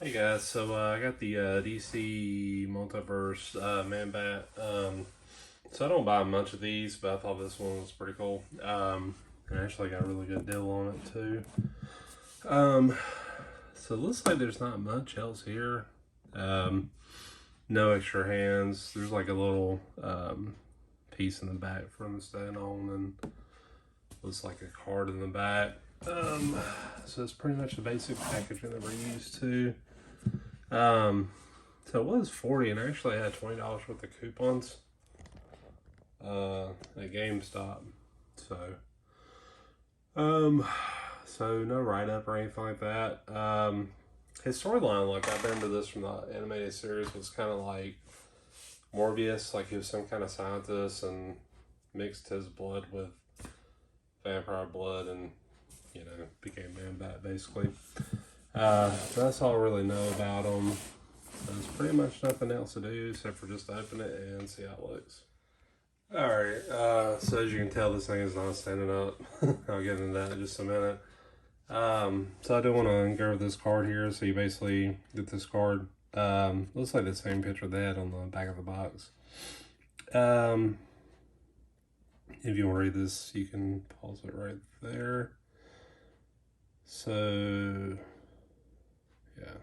Hey guys, so I got the DC Multiverse Man Bat. So I don't buy much of these, but I thought this one was pretty cool. And I actually got a really good deal on it too. Um, so it looks like there's not much else here. Um, no extra hands. There's like a little piece in the back for him to stand on, and looks like a card in the back. So it's pretty much the basic packaging that we're used to. So it was 40 and I actually had $20 worth of coupons at GameStop. So so no write-up or anything like that. His storyline, like I remember this from the animated series, was kind of like Morbius, like he was some kind of scientist and mixed his blood with vampire blood and became Man-Bat basically. That's all I really know about him. There's pretty much nothing else to do except for just open it and see how it looks. Alright, so as you can tell, this thing is not standing up. I'll get into that in just a minute. So I do want to go over this card here. So you basically get this card. Looks like the same picture they had on the back of the box. If you want to read this, you can pause it right there. So yeah.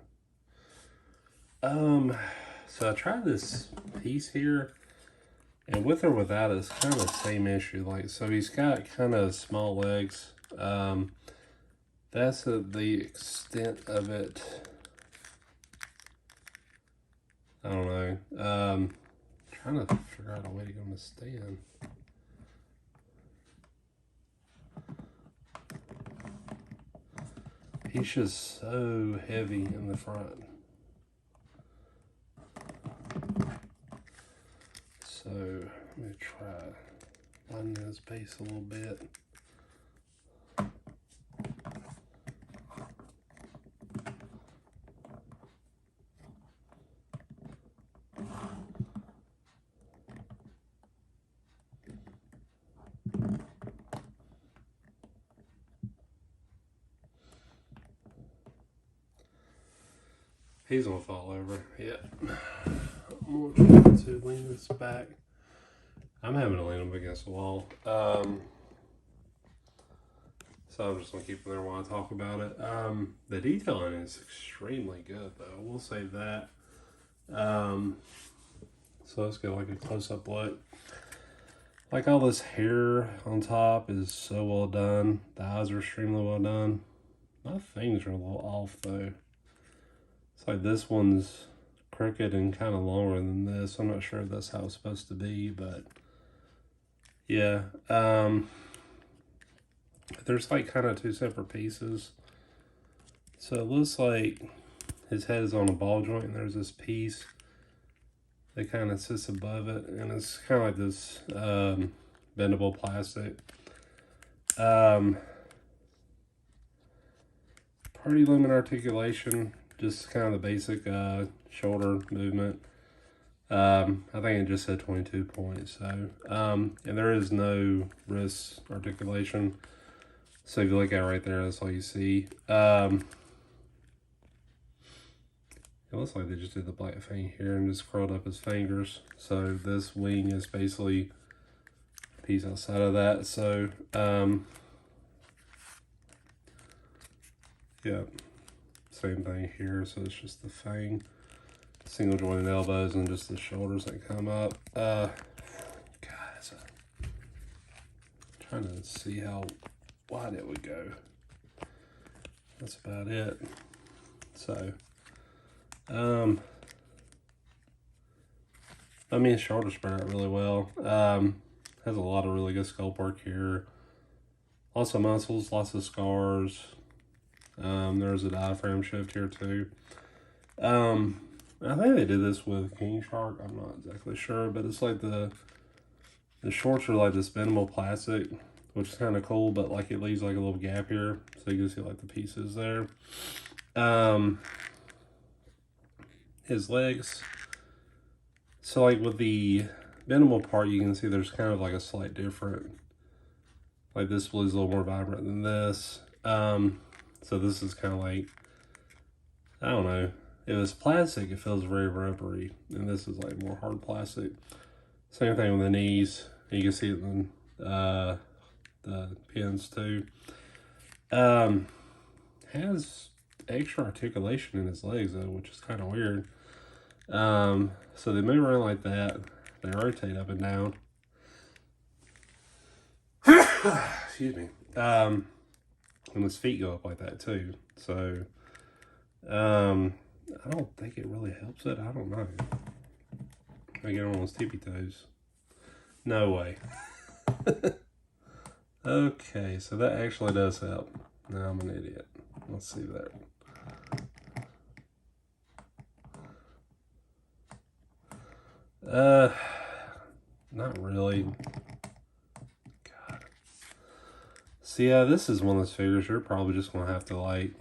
So I tried this piece here, and with or without it's kind of the same issue. Like, so he's got kind of small legs. That's the extent of it. I don't know. Trying to figure out a way to get him to stand. He's just so heavy in the front. So let me try lightening his base a little bit. He's gonna fall over. Yep. I'm going to lean this back. I'm having to lean him against the wall. So I'm just gonna keep him there while I talk about it. The detailing is extremely good, though. I will say that. So let's get like a close-up look. Like all this hair on top is so well done. The eyes are extremely well done. My things are a little off though. It's like this one's crooked and kind of longer than this. I'm not sure if that's how it's supposed to be, but yeah. There's like kind of two separate pieces. So it looks like his head is on a ball joint and there's this piece that kind of sits above it, and it's kind of like this bendable plastic. Pretty limited articulation, just kind of the basic shoulder movement. I think it just said 22 points. So, and there is no wrist articulation. So if you look at it right there, that's all you see. It looks like they just did the black thing here and just curled up his fingers. So this wing is basically a piece outside of that. So, yeah, same thing here. So it's just the fang, single jointed elbows, and just the shoulders that come up. Guys, I'm trying to see how wide it would go. That's about it. So, I mean, his shoulders spread out really well. Has a lot of really good sculpt work here. Lots of muscles, lots of scars. There's a diaphragm shift here too. I think they did this with King Shark. I'm not exactly sure, but it's like the shorts are like this bendable plastic, which is kind of cool, but like it leaves like a little gap here, so you can see like the pieces there. His legs. So like with the bendable part, you can see there's kind of like a slight different. Like this blue is a little more vibrant than this. So this is kind of like, I don't know. if it's plastic, it feels very rubbery, and this is like more hard plastic. Same thing with the knees. You can see it in the pins too. Has extra articulation in his legs though, which is kind of weird. So they move around like that. They rotate up and down. Excuse me. And his feet go up like that too. So, I don't think it really helps it. I don't know. I get on his tippy toes. No way. Okay, so that actually does help. Now I'm an idiot. Let's see that. Not really. God. See, yeah, this is one of those figures you're probably just gonna have to, like,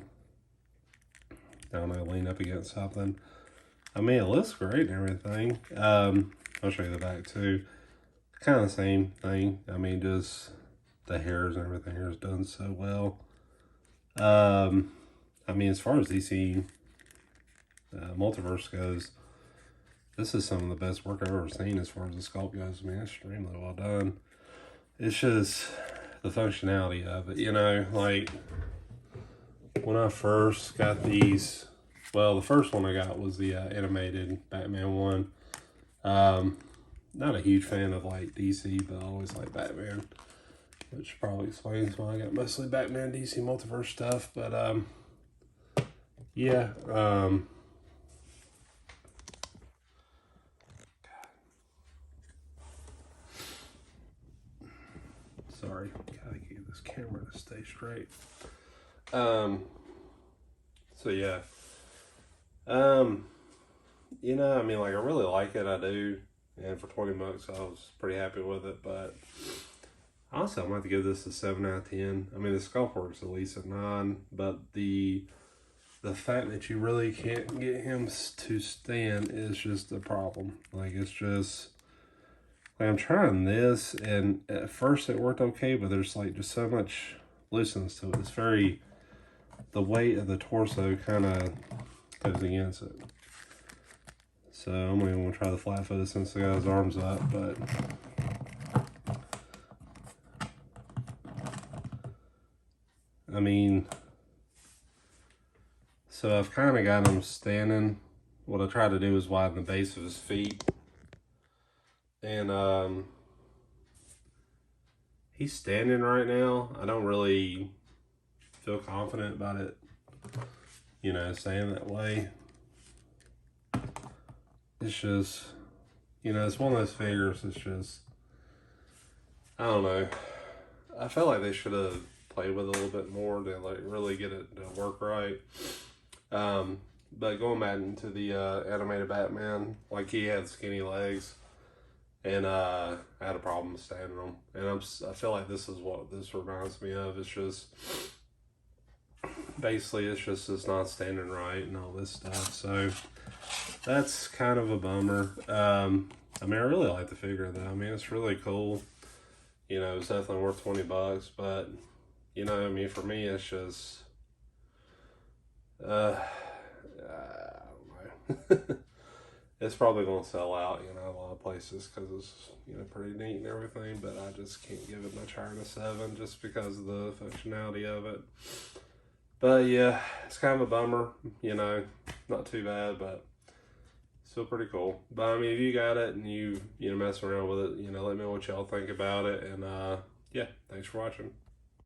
I don't know, lean up against something. I mean, it looks great and everything. I'll show you the back too. Kind of the same thing. I mean, just the hairs and everything here is done so well. I mean, as far as DC Multiverse goes, this is some of the best work I've ever seen as far as the sculpt goes. I mean, extremely well done. It's just the functionality of it, you know, like when I first got these, well, the first one I got was the animated Batman one. Not a huge fan of like DC, but I always like Batman, which probably explains why I got mostly Batman DC Multiverse stuff. But yeah, sorry, gotta get this camera to stay straight. So yeah, you know, I mean, like, I really like it, I do, and for 20 bucks, I was pretty happy with it. But honestly, I'm gonna have to give this a 7 out of 10. I mean, the sculpt works at least at 9, but the fact that you really can't get him to stand is just a problem. Like, it's just, like, I'm trying this, and at first it worked okay, but there's like just so much looseness to it. It's very, the weight of the torso kind of goes against it. So I'm not even gonna try the flat footed since the guy's arms up, but I mean, so I've kind of got him standing. What I try to do is widen the base of his feet, and he's standing right now. I don't really feel confident about it, you know, staying that way. It's just, you know, it's one of those figures. It's just, I don't know. I felt like they should have played with it a little bit more to like really get it to work right. But going back into the animated Batman, like, he had skinny legs, and I had a problem standing them. And I feel like this is what this reminds me of. It's just, basically, it's not standing right and all this stuff. So that's kind of a bummer. I mean, I really like the figure though. I mean, it's really cool. You know, it's definitely worth 20 bucks, but, you know, I mean, for me, it's just, I don't know. It's probably going to sell out, you know, a lot of places because it's, you know, pretty neat and everything, but I just can't give it much higher than a 7 just because of the functionality of it. But yeah, it's kind of a bummer, you know, not too bad, but still pretty cool. But I mean, if you got it and you know, mess around with it, you know, let me know what y'all think about it. And yeah, thanks for watching.